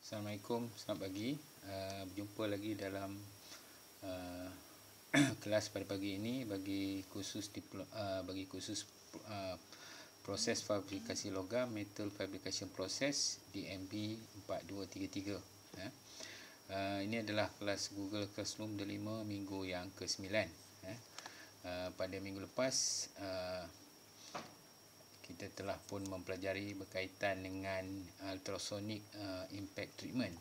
Assalamualaikum, selamat pagi. Berjumpa lagi dalam kelas pada pagi ini bagi khusus proses fabrikasi logam Metal Fabrication Process DMB 4233. Ini adalah kelas Google Classroom D5 minggu yang ke-9. Pada minggu lepas kita telah pun mempelajari berkaitan dengan ultrasonic impact treatment.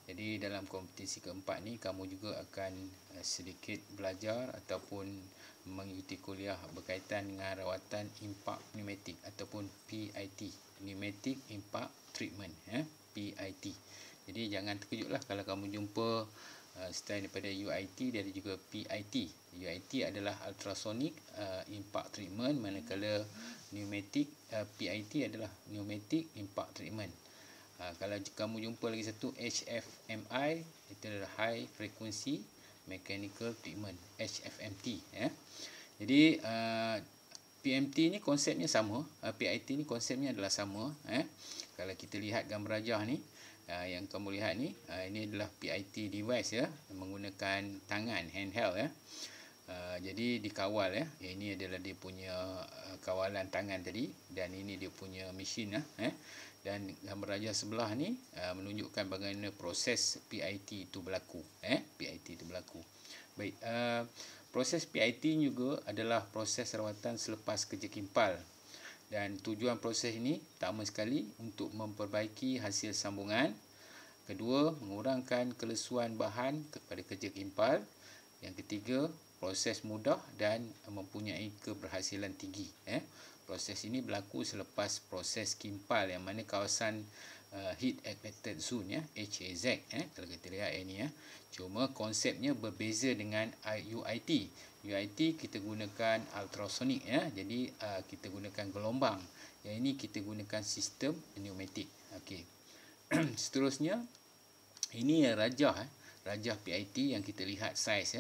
Jadi dalam kompetisi keempat ni kamu juga akan sedikit belajar ataupun mengikuti kuliah berkaitan dengan rawatan impak pneumatik ataupun PIT, Pneumatic Impact Treatment, PIT. Jadi jangan terkejutlah kalau kamu jumpa selain daripada UIT dia ada juga PIT. UIT adalah ultrasonic impact treatment, manakala PIT adalah pneumatic impact treatment. Kalau kamu jumpa lagi satu HFMI, itu adalah high frequency mechanical treatment, HFMT. Jadi PMT ni konsepnya sama, PIT ni konsepnya adalah sama. Kalau kita lihat gambar rajah ni, yang kamu lihat ni, ini adalah PIT device menggunakan tangan, handheld. Jadi dikawal ini adalah dia punya kawalan tangan tadi, dan ini dia punya mesin dan gambar rajah sebelah ni menunjukkan bagaimana proses PIT itu berlaku. PIT itu berlaku. Baik, proses PIT juga adalah proses rawatan selepas kerja kimpal, dan tujuan proses ini pertama sekali untuk memperbaiki hasil sambungan, kedua mengurangkan kelesuan bahan pada kerja kimpal, yang ketiga proses mudah dan mempunyai keberhasilan tinggi. Proses ini berlaku selepas proses kimpal, yang mana kawasan heat affected zone, HAZ. Kalau kita lihat ini cuma konsepnya berbeza dengan UIT. UIT kita gunakan ultrasonic, jadi kita gunakan gelombang. Yang ini kita gunakan sistem pneumatik. Okey. Seterusnya ini rajah PIT yang kita lihat saiz.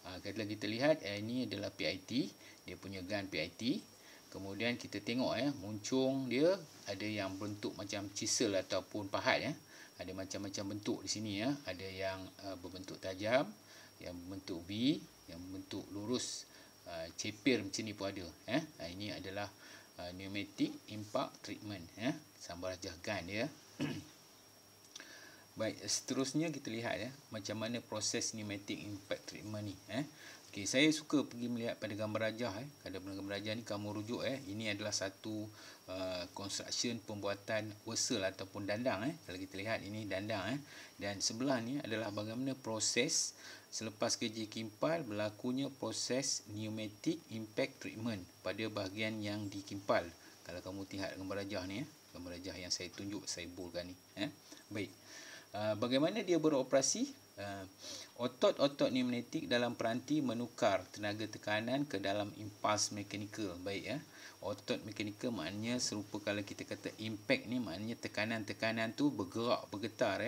Kalau kita lihat ini adalah PIT, dia punya gun PIT. Kemudian kita tengok muncung dia ada yang bentuk macam chisel ataupun pahat. Ada macam-macam bentuk di sini. Ada yang berbentuk tajam, yang berbentuk V, yang berbentuk lurus, cepir macam ni pun ada. Ini adalah pneumatic impact treatment, sambal rajah gun dia. Baik, seterusnya kita lihat macam mana proses pneumatic impact treatment ni. Okey, saya suka pergi melihat pada gambar rajah. Pada gambar rajah ni kamu rujuk ini adalah satu construction pembuatan wesel ataupun dandang. Kalau kita lihat ini dandang dan sebelah ni adalah bagaimana proses selepas kerja kimpal berlakunya proses pneumatic impact treatment pada bahagian yang dikimpal. Kalau kamu lihat gambar rajah ni, gambar rajah yang saya tunjuk, saya boldkan ni. Baik. Bagaimana dia beroperasi? Otot-otot pneumatik dalam peranti menukar tenaga tekanan ke dalam impuls mechanical. Baik, otot mechanical maknanya serupa kalau kita kata impact ni, maknanya tekanan-tekanan tu bergetar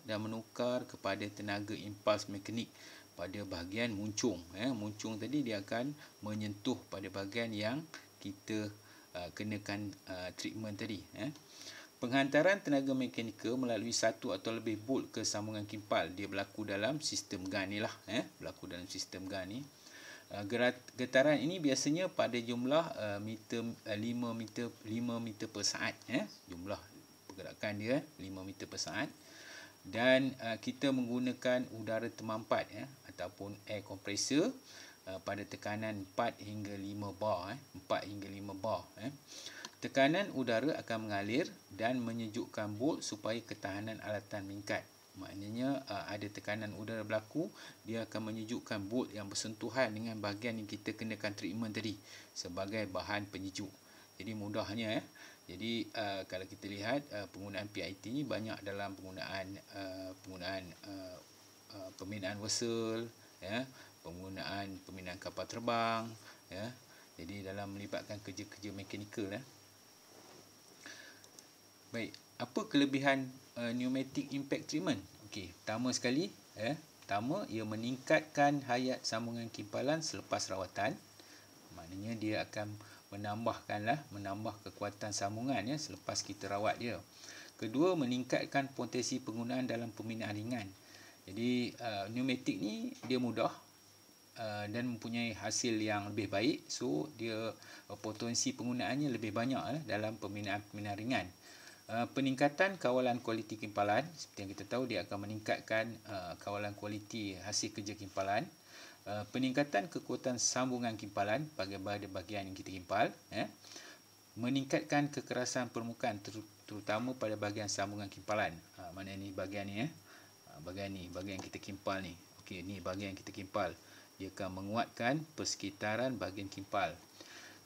dan menukar kepada tenaga impuls mekanik pada bahagian muncung. Muncung tadi dia akan menyentuh pada bahagian yang kita kenakan treatment tadi. Penghantaran tenaga mekanikal melalui satu atau lebih bolt ke sambungan kimpal, dia berlaku dalam sistem gun ni lah. Berlaku dalam sistem gun ni. Getaran ini biasanya pada jumlah 5 meter per saat. Jumlah pergerakan dia 5 meter per saat. Dan kita menggunakan udara termampat ataupun air compressor pada tekanan 4 hingga 5 bar. 4 hingga 5 bar. Tekanan udara akan mengalir dan menyejukkan bolt supaya ketahanan alatan meningkat. Maknanya ada tekanan udara berlaku, dia akan menyejukkan bolt yang bersentuhan dengan bahagian yang kita kenakan treatment tadi sebagai bahan penyejuk. Jadi mudahnya jadi kalau kita lihat penggunaan PIT ni banyak dalam penggunaan pembinaan wesel, pembinaan kapal terbang, jadi dalam melibatkan kerja-kerja mekanikal. Baik, apa kelebihan pneumatic impact treatment? Okey, pertama sekali, pertama ia meningkatkan hayat sambungan kimpalan selepas rawatan. Maknanya dia akan menambah kekuatan sambungan selepas kita rawat dia. Kedua, meningkatkan potensi penggunaan dalam pembinaan ringan. Jadi pneumatik ni dia mudah dan mempunyai hasil yang lebih baik, so dia potensi penggunaannya lebih banyak dalam pembinaan ringan. Peningkatan kawalan kualiti kimpalan, seperti yang kita tahu, dia akan meningkatkan kawalan kualiti hasil kerja kimpalan. Peningkatan kekuatan sambungan kimpalan pada bahagian yang kita kimpal, meningkatkan kekerasan permukaan terutama pada bahagian sambungan kimpalan. Mana ni bahagian ni, bahagian kita kimpal ni. Okey, ni bahagian kita kimpal. Dia akan menguatkan persekitaran bahagian kimpal.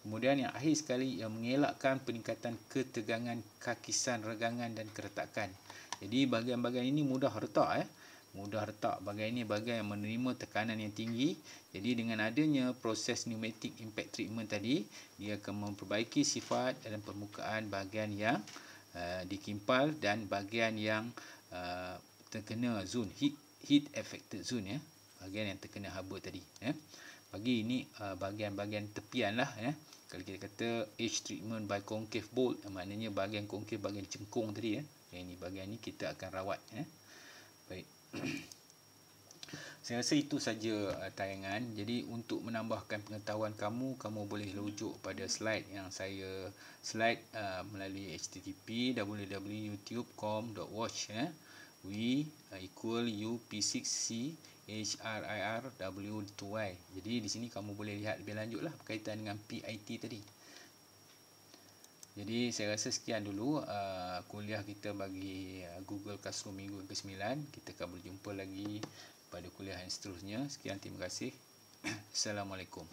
Kemudian yang akhir sekali, yang mengelakkan peningkatan ketegangan, kakisan, regangan dan keretakan. Jadi bahagian-bahagian ini mudah retak. Mudah retak. Bahagian ini bahagian yang menerima tekanan yang tinggi. Jadi dengan adanya proses pneumatic impact treatment tadi, dia akan memperbaiki sifat dalam permukaan bahagian yang dikimpal dan bahagian yang terkena zone heat affected zone, bahagian yang terkena haba tadi. Bagi ini bahagian-bahagian tepian lah. Kalau kita kata edge treatment by concave bolt, maknanya bahagian concave, bahagian cengkung tadi. Ini bahagian ni kita akan rawat. Baik. Saya rasa itu saja tayangan. Jadi untuk menambahkan pengetahuan kamu boleh rujuk pada slide yang saya melalui http www.youtube.com/watch we equal up6c HRIRW2Y. Jadi di sini kamu boleh lihat lebih lanjut lah berkaitan dengan PIT tadi. Jadi saya rasa sekian dulu kuliah kita bagi Google Classroom minggu ke-9. Kita akan berjumpa lagi pada kuliah yang seterusnya. Sekian, terima kasih. Assalamualaikum.